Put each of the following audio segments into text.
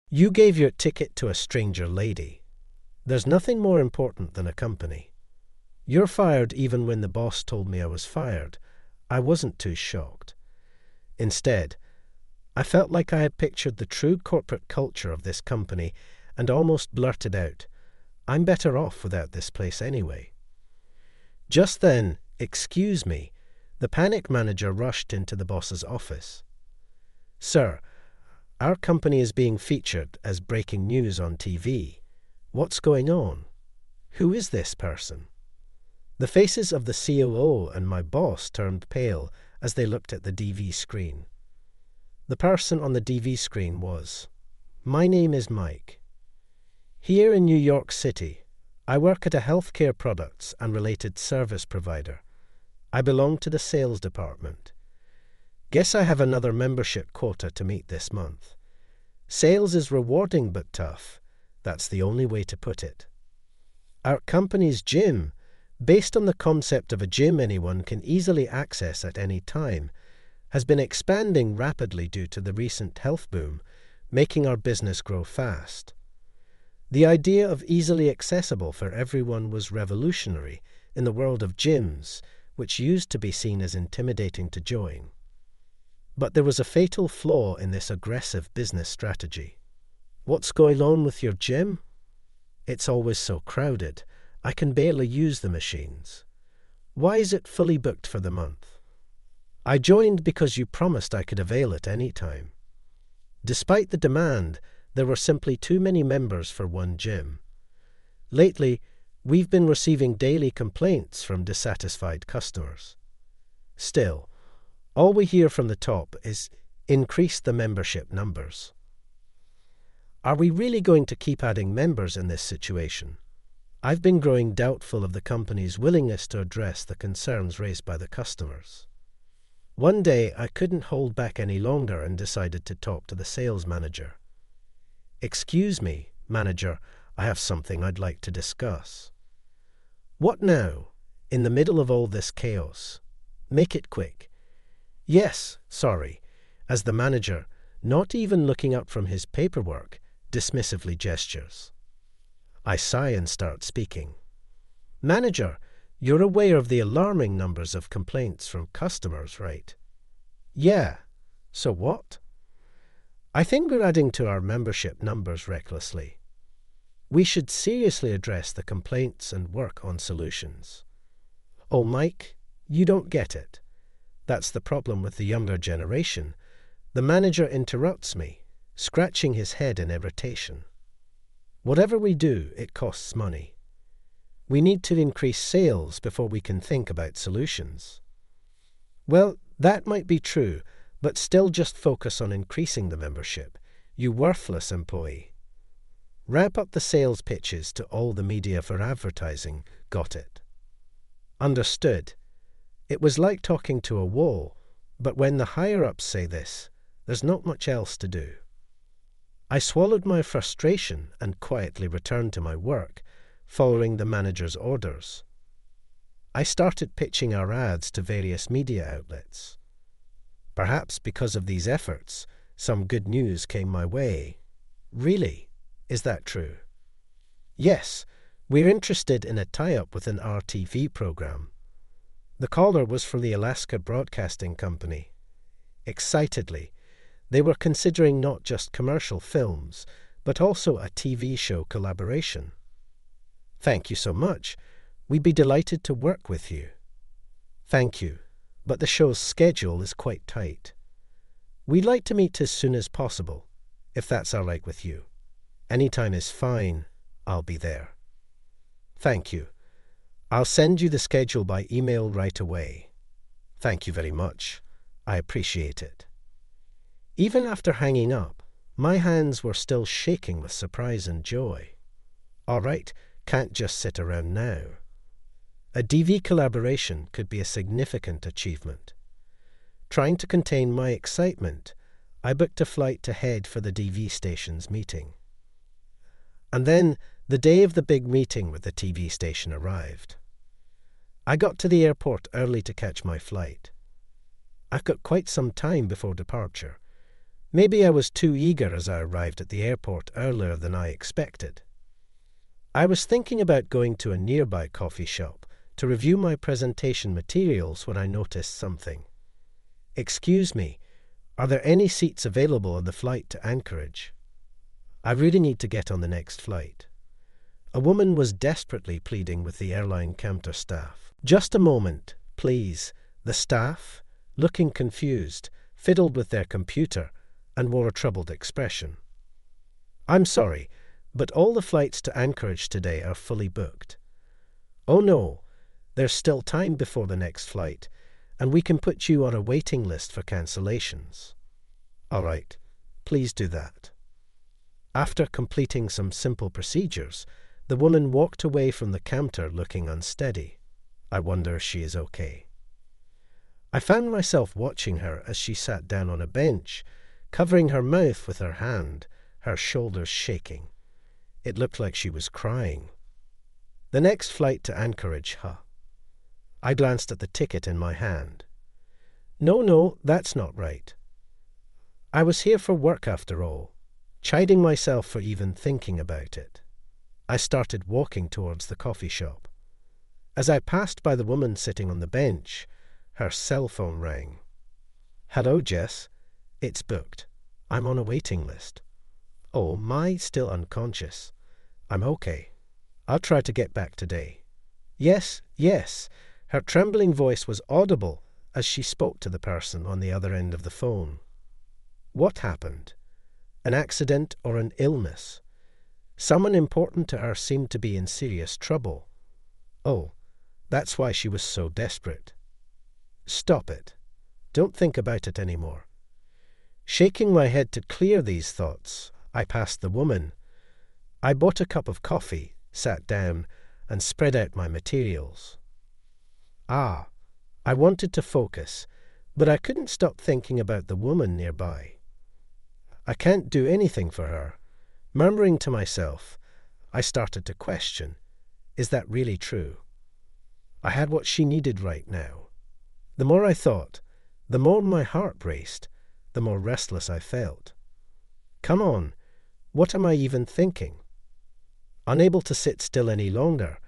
You gave your ticket to a stranger lady. There's nothing more important than a company. You're fired even when the boss told me I was fired. I wasn't too shocked. Instead, I felt like I had pictured the true corporate culture of this company and almost blurted out, "I'm better off without this place anyway." Just then, "Excuse me," the panic manager rushed into the boss's office. "Sir, our company is being featured as breaking news on TV. What's going on? Who is this person?" The faces of the COO and my boss turned pale as they looked at the DV screen. The person on the DV screen was, "My name is Mike. Here in New York City, I work at a healthcare products and related service provider. I belong to the sales department. Guess I have another membership quota to meet this month. Sales is rewarding but tough. That's the only way to put it. Our company's gym, based on the concept of a gym anyone can easily access at any time, has been expanding rapidly due to the recent health boom, making our business grow fast. The idea of easily accessible for everyone was revolutionary in the world of gyms, which used to be seen as intimidating to join. But there was a fatal flaw in this aggressive business strategy. What's going on with your gym? It's always so crowded. I can barely use the machines. Why is it fully booked for the month? I joined because you promised I could avail it any time. Despite the demand, there were simply too many members for one gym. Lately, we've been receiving daily complaints from dissatisfied customers. Still, all we hear from the top is increase the membership numbers. Are we really going to keep adding members in this situation? I've been growing doubtful of the company's willingness to address the concerns raised by the customers. One day, I couldn't hold back any longer and decided to talk to the sales manager. "Excuse me, manager, I have something I'd like to discuss." "What now? In the middle of all this chaos? Make it quick." "Yes, sorry," as the manager, not even looking up from his paperwork, dismissively gestures. I sigh and start speaking. "Manager, you're aware of the alarming numbers of complaints from customers, right?" "Yeah. So what?" "I think we're adding to our membership numbers recklessly. We should seriously address the complaints and work on solutions." "Oh, Mike, you don't get it. That's the problem with the younger generation." The manager interrupts me, scratching his head in irritation. "Whatever we do, it costs money. We need to increase sales before we can think about solutions." "Well, that might be true, but still just focus on increasing the membership, you worthless employee. Ramp up the sales pitches to all the media for advertising. Got it?" "Understood." It was like talking to a wall, but when the higher-ups say this, there's not much else to do. I swallowed my frustration and quietly returned to my work, following the manager's orders. I started pitching our ads to various media outlets. Perhaps because of these efforts, some good news came my way. "Really? Is that true?" "Yes, we're interested in a tie-up with an RTV program." The caller was from the Alaska Broadcasting Company. Excitedly, they were considering not just commercial films, but also a TV show collaboration. "Thank you so much. We'd be delighted to work with you." "Thank you, but the show's schedule is quite tight. We'd like to meet as soon as possible, if that's all right with you. Any time is fine. I'll be there." "Thank you. I'll send you the schedule by email right away." "Thank you very much. I appreciate it." Even after hanging up, my hands were still shaking with surprise and joy. All right, can't just sit around now. A DV collaboration could be a significant achievement. Trying to contain my excitement, I booked a flight to head for the DV station's meeting. And then the day of the big meeting with the TV station arrived. I got to the airport early to catch my flight. I've got quite some time before departure. Maybe I was too eager as I arrived at the airport earlier than I expected. I was thinking about going to a nearby coffee shop to review my presentation materials when I noticed something. "Excuse me, are there any seats available on the flight to Anchorage? I really need to get on the next flight." A woman was desperately pleading with the airline counter staff. "Just a moment, please." The staff, looking confused, fiddled with their computer and wore a troubled expression. "I'm sorry, but all the flights to Anchorage today are fully booked." "Oh no, there's still time before the next flight, and we can put you on a waiting list for cancellations." "All right, please do that." After completing some simple procedures, the woman walked away from the counter looking unsteady. I wonder if she is okay. I found myself watching her as she sat down on a bench, covering her mouth with her hand, her shoulders shaking. It looked like she was crying. The next flight to Anchorage, huh? I glanced at the ticket in my hand. No, that's not right. I was here for work after all, chiding myself for even thinking about it. I started walking towards the coffee shop. As I passed by the woman sitting on the bench, her cell phone rang. "Hello, Jess. It's booked. I'm on a waiting list." "Oh, my, still unconscious. I'm okay. I'll try to get back today." Yes. Her trembling voice was audible as she spoke to the person on the other end of the phone. What happened? An accident or an illness? Someone important to her seemed to be in serious trouble. Oh, that's why she was so desperate. Stop it. Don't think about it anymore. Shaking my head to clear these thoughts, I passed the woman. I bought a cup of coffee, sat down, and spread out my materials. I wanted to focus, but I couldn't stop thinking about the woman nearby. I can't do anything for her. Murmuring to myself, I started to question, is that really true? I had what she needed right now. The more I thought, the more my heart raced, the more restless I felt. Come on, what am I even thinking? Unable to sit still any longer,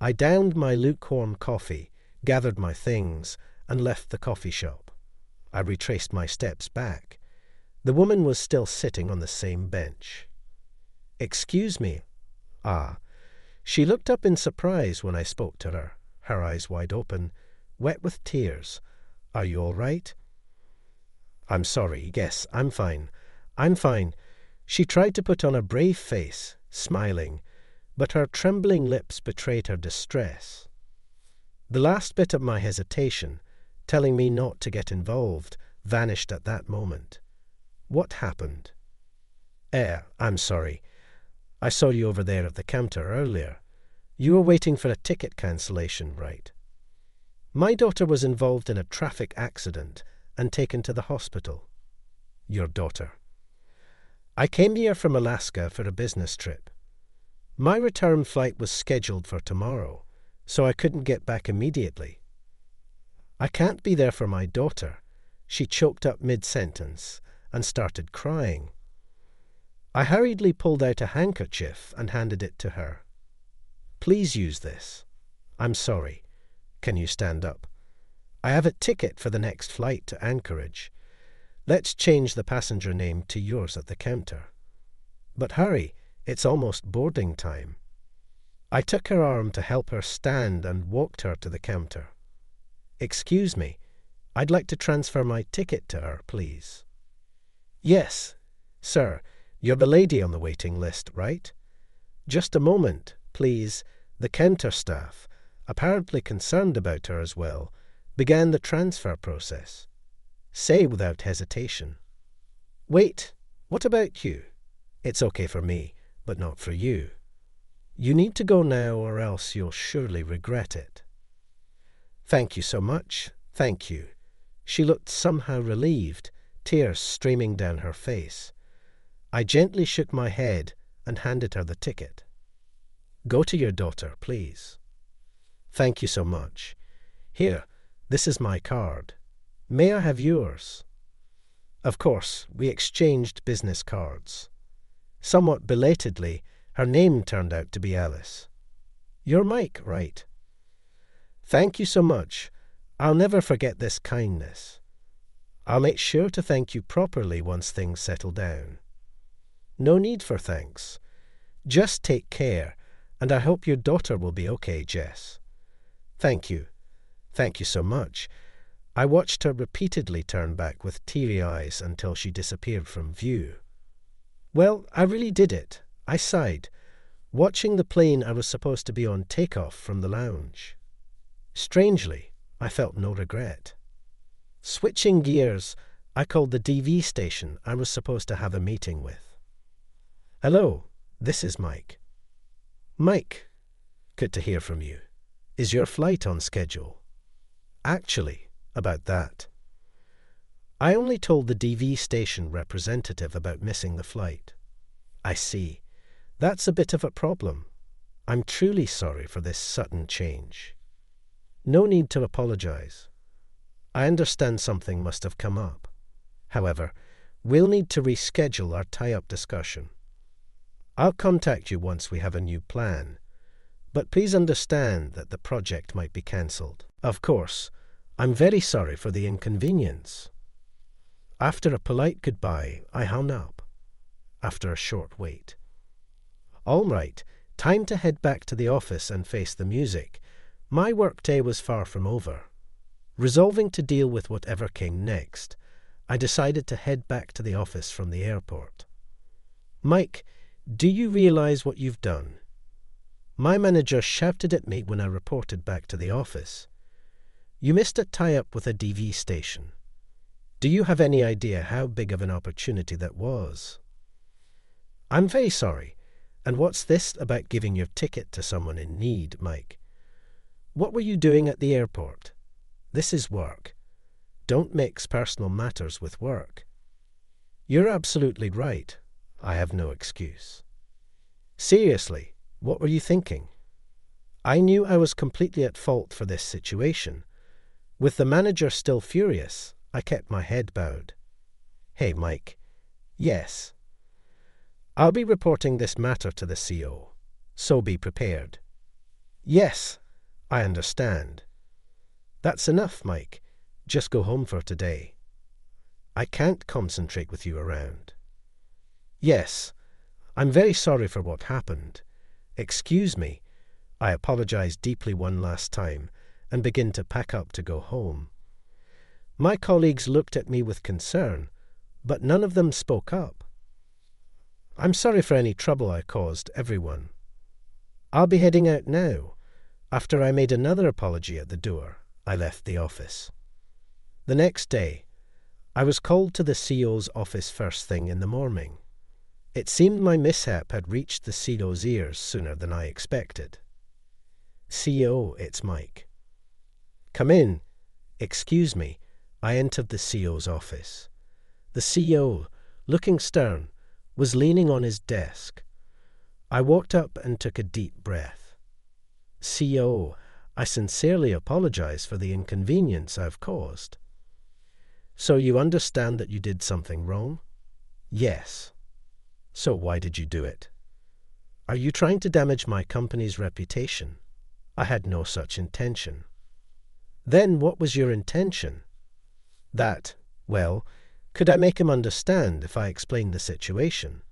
I downed my lukewarm coffee, gathered my things, and left the coffee shop. I retraced my steps back. The woman was still sitting on the same bench. "Excuse me." She looked up in surprise when I spoke to her, her eyes wide open, wet with tears. "Are you all right?" "I'm sorry. Yes, I'm fine. She tried to put on a brave face, smiling, but her trembling lips betrayed her distress. The last bit of my hesitation, telling me not to get involved, vanished at that moment. What happened? I'm sorry. I saw you over there at the counter earlier. You were waiting for a ticket cancellation, right? My daughter was involved in a traffic accident and taken to the hospital." "Your daughter?" "I came here from Alaska for a business trip. My return flight was scheduled for tomorrow, so I couldn't get back immediately. I can't be there for my daughter." She choked up mid-sentence and started crying. I hurriedly pulled out a handkerchief and handed it to her. "Please use this. I'm sorry. Can you stand up? I have a ticket for the next flight to Anchorage. Let's change the passenger name to yours at the counter. But hurry, it's almost boarding time." I took her arm to help her stand and walked her to the counter. "Excuse me, I'd like to transfer my ticket to her, please." "Yes, sir, you're the lady on the waiting list, right?" "Just a moment, please." The counter staff, apparently concerned about her as well, began the transfer process. Say without hesitation, "Wait, what about you? It's okay for me, but not for you. You need to go now or else you'll surely regret it." "Thank you so much, thank you." She looked somehow relieved, tears streaming down her face. I gently shook my head and handed her the ticket. "Go to your daughter, please." "Thank you so much. Here, this is my card. May I have yours?" Of course, we exchanged business cards. Somewhat belatedly, her name turned out to be Alice. "You're Mike, right?" "Thank you so much. I'll never forget this kindness. I'll make sure to thank you properly once things settle down." "No need for thanks. Just take care, and I hope your daughter will be okay, Jess." "Thank you. Thank you so much." I watched her repeatedly turn back with teary eyes until she disappeared from view. Well, I really did it. I sighed, watching the plane I was supposed to be on take off from the lounge. Strangely, I felt no regret. Switching gears, I called the DV station I was supposed to have a meeting with. "Hello, this is Mike." "Mike, good to hear from you. Is your flight on schedule?" "Actually, about that. I only told the DV station representative about missing the flight." "I see. That's a bit of a problem. I'm truly sorry for this sudden change." "No need to apologize. I understand something must have come up. However, we'll need to reschedule our tie-up discussion. I'll contact you once we have a new plan, but please understand that the project might be cancelled. Of course, I'm very sorry for the inconvenience." After a polite goodbye, I hung up. After a short wait. All right, time to head back to the office and face the music. My workday was far from over. Resolving to deal with whatever came next, I decided to head back to the office from the airport. "Mike, do you realize what you've done?" My manager shouted at me when I reported back to the office. "You missed a tie-up with a DV station. Do you have any idea how big of an opportunity that was?" "I'm very sorry. And what's this about giving your ticket to someone in need, Mike? What were you doing at the airport? This is work. Don't mix personal matters with work." "You're absolutely right. I have no excuse." "Seriously, what were you thinking?" I knew I was completely at fault for this situation. With the manager still furious, I kept my head bowed. "Hey, Mike." "Yes." "I'll be reporting this matter to the CO, so be prepared." "Yes, I understand." "That's enough, Mike. Just go home for today. I can't concentrate with you around." "Yes, I'm very sorry for what happened. Excuse me." I apologized deeply one last time and began to pack up to go home. My colleagues looked at me with concern, but none of them spoke up. "I'm sorry for any trouble I caused everyone. I'll be heading out now." After I made another apology at the door, I left the office. The next day, I was called to the CO's office first thing in the morning. It seemed my mishap had reached the CO's ears sooner than I expected. "CO, it's Mike." "Come in." "Excuse me." I entered the CO's office. The CO, looking stern, was leaning on his desk. I walked up and took a deep breath. "CO, I sincerely apologize for the inconvenience I've caused." "So you understand that you did something wrong?" "Yes." "So why did you do it?" "Are you trying to damage my company's reputation?" "I had no such intention." "Then what was your intention?" Well, could I make him understand if I explained the situation?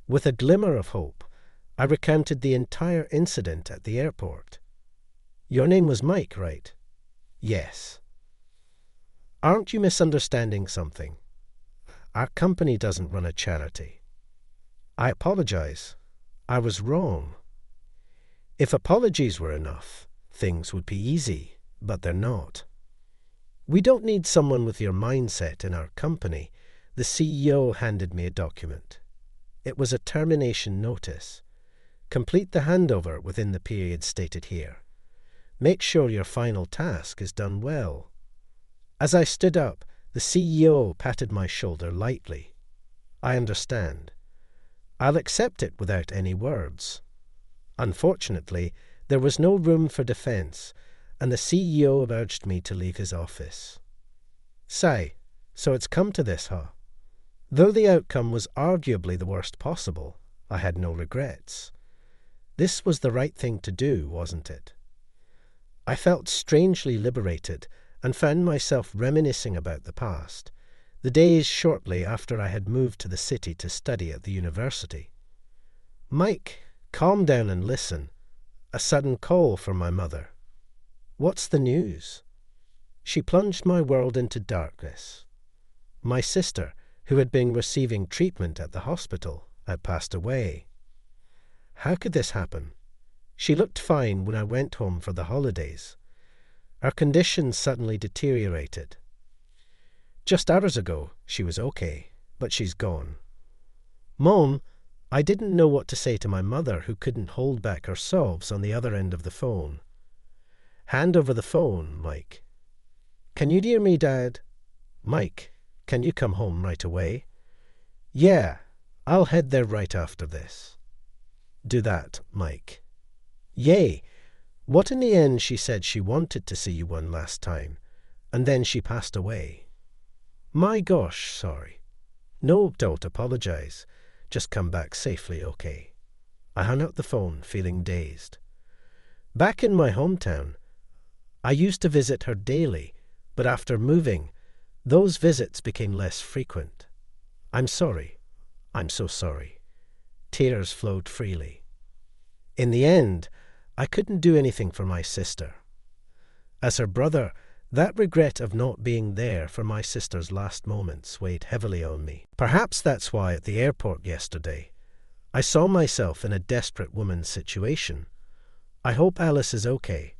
With a glimmer of hope, I recounted the entire incident at the airport. "Your name was Mike, right?" "Yes." "Aren't you misunderstanding something? Our company doesn't run a charity." "I apologize. I was wrong." If apologies were enough, things would be easy, but they're not. "We don't need someone with your mindset in our company." The CEO handed me a document. It was a termination notice. "Complete the handover within the period stated here. Make sure your final task is done well." As I stood up, the CEO patted my shoulder lightly. "I understand. I'll accept it without any words." Unfortunately, there was no room for defense, and the CEO urged me to leave his office. "Sai, So it's come to this, huh? Though the outcome was arguably the worst possible, I had no regrets. This was the right thing to do, wasn't it? I felt strangely liberated and found myself reminiscing about the past, the days shortly after I had moved to the city to study at the university. "Mike, calm down and listen." A sudden call from my mother. "What's the news?" She plunged my world into darkness. My sister, who had been receiving treatment at the hospital, had passed away. How could this happen? She looked fine when I went home for the holidays. Her condition suddenly deteriorated. Just hours ago, she was okay, but she's gone. Mom, I didn't know what to say to my mother, who couldn't hold back her sobs on the other end of the phone. "Hand over the phone, Mike." "Can you hear me, Dad?" "Mike, can you come home right away?" "Yeah, I'll head there right after this." "Do that, Mike." "Yay. What in the end she said she wanted to see you one last time, and then she passed away." "My gosh, sorry." "No, don't apologize. Just come back safely, okay?" I hung up the phone, feeling dazed. Back in my hometown, I used to visit her daily, but after moving, those visits became less frequent. "I'm sorry. I'm so sorry." Tears flowed freely. In the end, I couldn't do anything for my sister. As her brother, that regret of not being there for my sister's last moments weighed heavily on me. Perhaps that's why at the airport yesterday, I saw myself in a desperate woman's situation. I hope Alice is okay.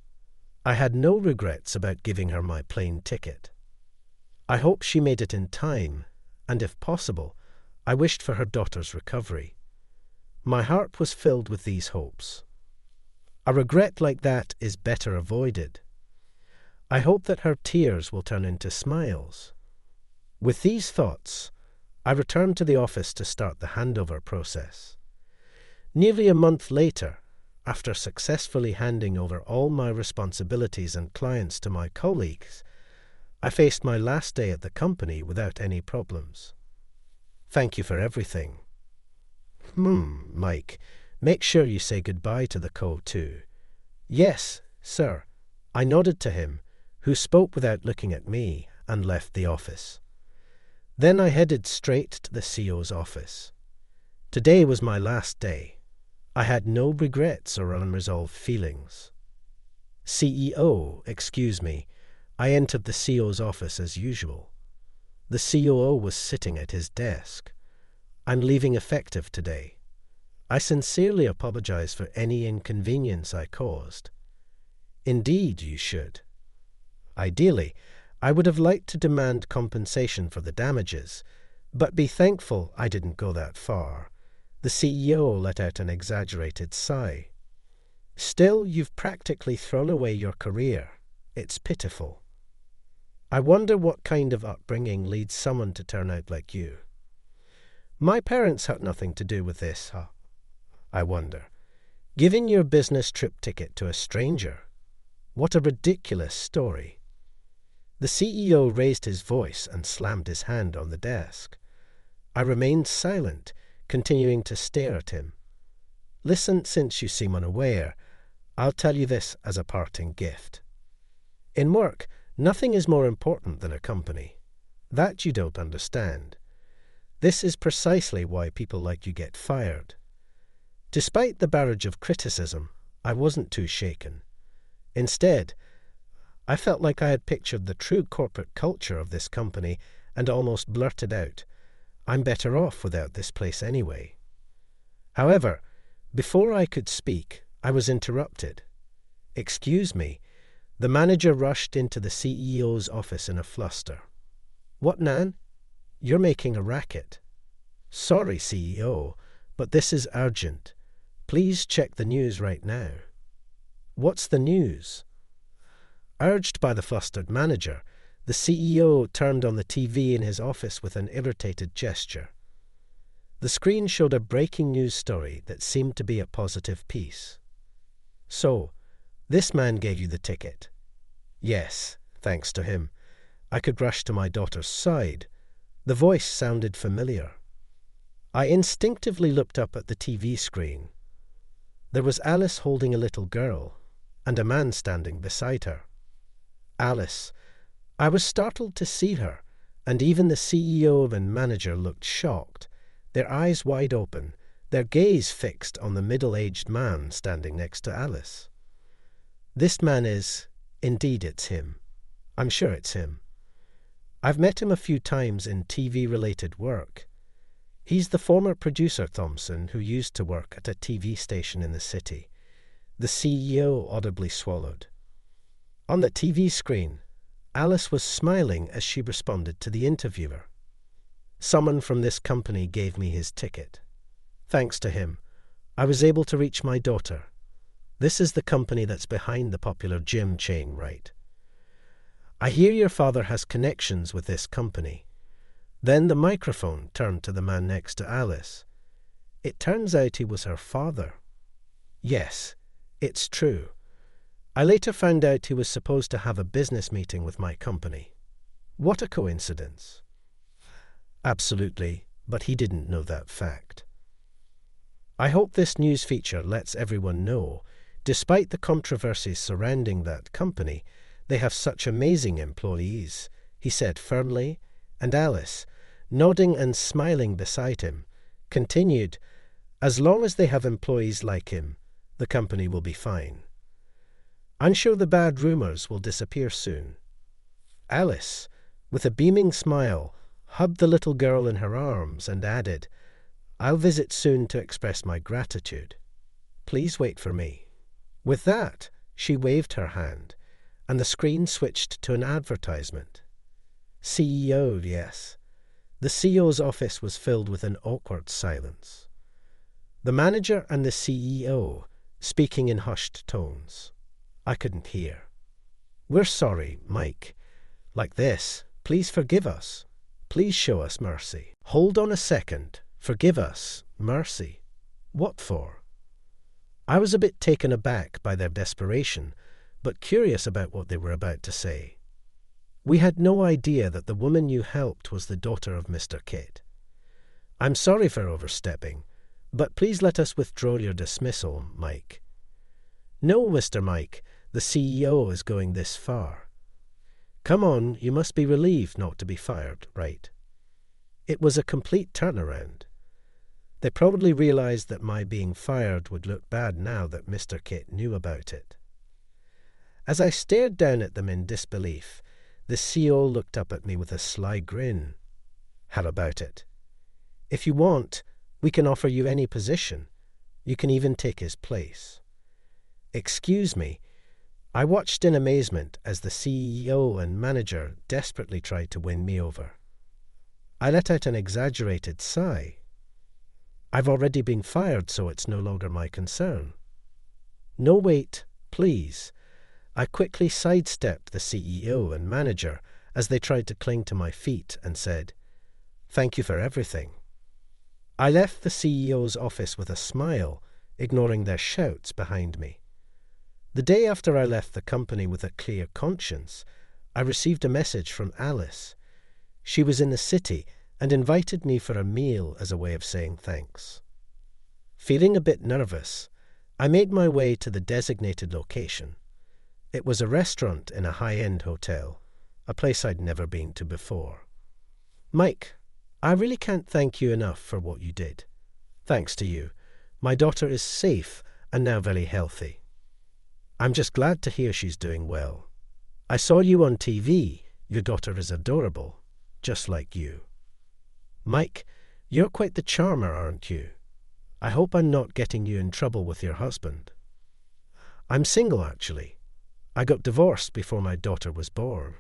I had no regrets about giving her my plane ticket. I hope she made it in time, and if possible, I wished for her daughter's recovery. My heart was filled with these hopes. A regret like that is better avoided. I hope that her tears will turn into smiles. With these thoughts, I returned to the office to start the handover process. Nearly a month later, after successfully handing over all my responsibilities and clients to my colleagues, I faced my last day at the company without any problems. "Thank you for everything." Mike, make sure you say goodbye to the co too." "Yes, sir." I nodded to him, who spoke without looking at me, and left the office. Then I headed straight to the CEO's office. Today was my last day. I had no regrets or unresolved feelings. "CEO, excuse me." I entered the CEO's office as usual. The COO was sitting at his desk. "I'm leaving effective today. I sincerely apologize for any inconvenience I caused." "Indeed, you should." Ideally, I would have liked to demand compensation for the damages, but be thankful I didn't go that far. The CEO let out an exaggerated sigh. "Still, you've practically thrown away your career. It's pitiful. I wonder what kind of upbringing leads someone to turn out like you." "My parents had nothing to do with this, huh?" "I wonder. Giving your business trip ticket to a stranger. What a ridiculous story." The CEO raised his voice and slammed his hand on the desk. I remained silent, continuing to stare at him. "Listen, since you seem unaware, I'll tell you this as a parting gift. In work, nothing is more important than a company. That you don't understand. This is precisely why people like you get fired." Despite the barrage of criticism, I wasn't too shaken. Instead, I felt like I had pictured the true corporate culture of this company and almost blurted out, "I'm better off without this place anyway." However, before I could speak, I was interrupted. "Excuse me." The manager rushed into the CEO's office in a fluster. "What, Nan? You're making a racket." "Sorry, CEO, but this is urgent. Please check the news right now." "What's the news?" Urged by the flustered manager, the CEO turned on the TV in his office with an irritated gesture. The screen showed a breaking news story that seemed to be a positive piece. "So, this man gave you the ticket?" "Yes, thanks to him. I could rush to my daughter's side. The voice sounded familiar. I instinctively looked up at the TV screen. There was Alice holding a little girl, and a man standing beside her. Alice. I was startled to see her, and even the CEO and manager looked shocked, their eyes wide open, their gaze fixed on the middle-aged man standing next to Alice. This man is, indeed it's him. I'm sure it's him. I've met him a few times in TV-related work. He's the former producer Thompson who used to work at a TV station in the city. The CEO audibly swallowed. On the TV screen, Alice was smiling as she responded to the interviewer. Someone from this company gave me his ticket. Thanks to him, I was able to reach my daughter. This is the company that's behind the popular gym chain, right? I hear your father has connections with this company. Then the microphone turned to the man next to Alice. It turns out he was her father. Yes, it's true. I later found out he was supposed to have a business meeting with my company. What a coincidence. Absolutely, but he didn't know that fact. I hope this news feature lets everyone know, despite the controversies surrounding that company, they have such amazing employees, he said firmly, and Alice, nodding and smiling beside him, continued, as long as they have employees like him, the company will be fine. I'm sure the bad rumours will disappear soon. Alice, with a beaming smile, hugged the little girl in her arms and added, I'll visit soon to express my gratitude. Please wait for me. With that, she waved her hand, and the screen switched to an advertisement. CEO, yes. The CEO's office was filled with an awkward silence. The manager and the CEO, speaking in hushed tones. I couldn't hear. We're sorry, Mike. Like this, please forgive us. Please show us mercy. Hold on a second. Forgive us. Mercy. What for? I was a bit taken aback by their desperation, but curious about what they were about to say. We had no idea that the woman you helped was the daughter of Mr. Kit. I'm sorry for overstepping, but please let us withdraw your dismissal, Mike. No, Mr. Mike, the CEO is going this far. Come on, you must be relieved not to be fired, right? It was a complete turnaround. They probably realized that my being fired would look bad now that Mr. Kit knew about it. As I stared down at them in disbelief, the CEO looked up at me with a sly grin. How about it? If you want, we can offer you any position. You can even take his place. Excuse me. I watched in amazement as the CEO and manager desperately tried to win me over. I let out an exaggerated sigh. I've already been fired, so it's no longer my concern. No, wait, please. I quickly sidestepped the CEO and manager as they tried to cling to my feet and said, Thank you for everything. I left the CEO's office with a smile, ignoring their shouts behind me. The day after I left the company with a clear conscience, I received a message from Alice. She was in the city and invited me for a meal as a way of saying thanks. Feeling a bit nervous, I made my way to the designated location. It was a restaurant in a high-end hotel, a place I'd never been to before. Mike, I really can't thank you enough for what you did. Thanks to you, my daughter is safe and now very healthy. I'm just glad to hear she's doing well. I saw you on TV. Your daughter is adorable, just like you. Mike, you're quite the charmer, aren't you? I hope I'm not getting you in trouble with your husband. I'm single, actually. I got divorced before my daughter was born.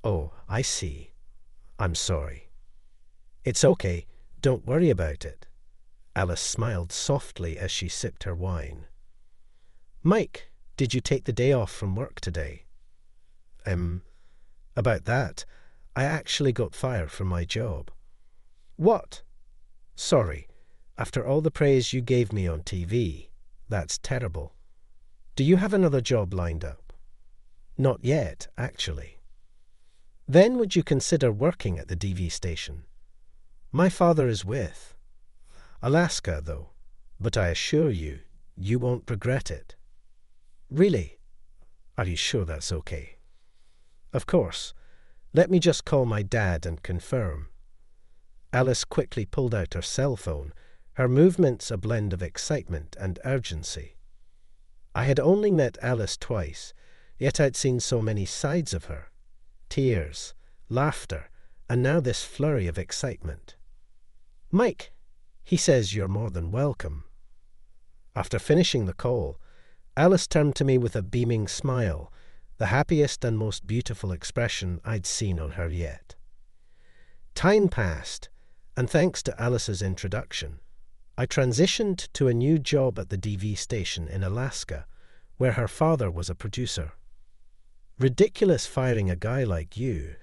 Oh, I see. I'm sorry. It's okay. Don't worry about it. Alice smiled softly as she sipped her wine. Mike, did you take the day off from work today? About that, I actually got fired from my job. What? Sorry. After all the praise you gave me on TV, that's terrible. Do you have another job lined up? Not yet, actually. Then would you consider working at the DV station? My father is with Alaska, though, but I assure you, you won't regret it. Really? Are you sure that's okay? Of course. Let me just call my dad and confirm. Alice quickly pulled out her cell phone, her movements a blend of excitement and urgency. I had only met Alice twice, yet I'd seen so many sides of her. Tears, laughter, and now this flurry of excitement. Mike, he says you're more than welcome. After finishing the call, Alice turned to me with a beaming smile, the happiest and most beautiful expression I'd seen on her yet. Time passed, and thanks to Alice's introduction, I transitioned to a new job at the DV station in Alaska, where her father was a producer. Ridiculous firing a guy like you.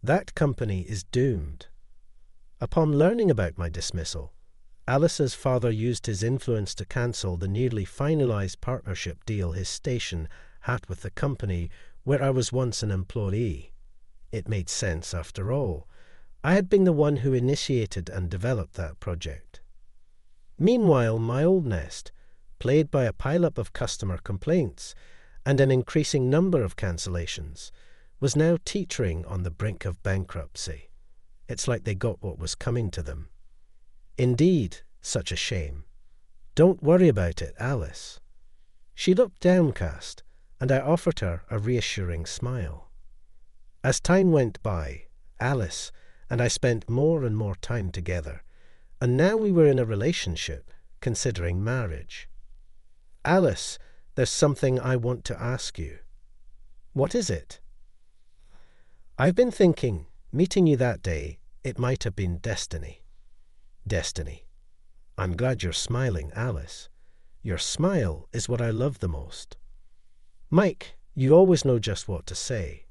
That company is doomed. Upon learning about my dismissal, Alice's father used his influence to cancel the nearly finalized partnership deal his station had with the company where I was once an employee. It made sense after all. I had been the one who initiated and developed that project. Meanwhile, my old nest, plagued by a pileup of customer complaints and an increasing number of cancellations, was now teetering on the brink of bankruptcy. It's like they got what was coming to them. Indeed, such a shame. Don't worry about it, Alice. She looked downcast, and I offered her a reassuring smile. As time went by, Alice and I spent more and more time together, and now we were in a relationship, considering marriage. Alice, there's something I want to ask you. What is it? I've been thinking, meeting you that day, it might have been destiny. Destiny. I'm glad you're smiling, Alice. Your smile is what I love the most. Mike, you always know just what to say.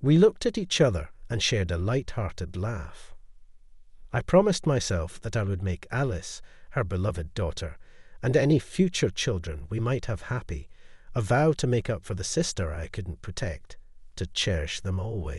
We looked at each other and shared a light-hearted laugh. I promised myself that I would make Alice, her beloved daughter, and any future children we might have happy, a vow to make up for the sister I couldn't protect, to cherish them always.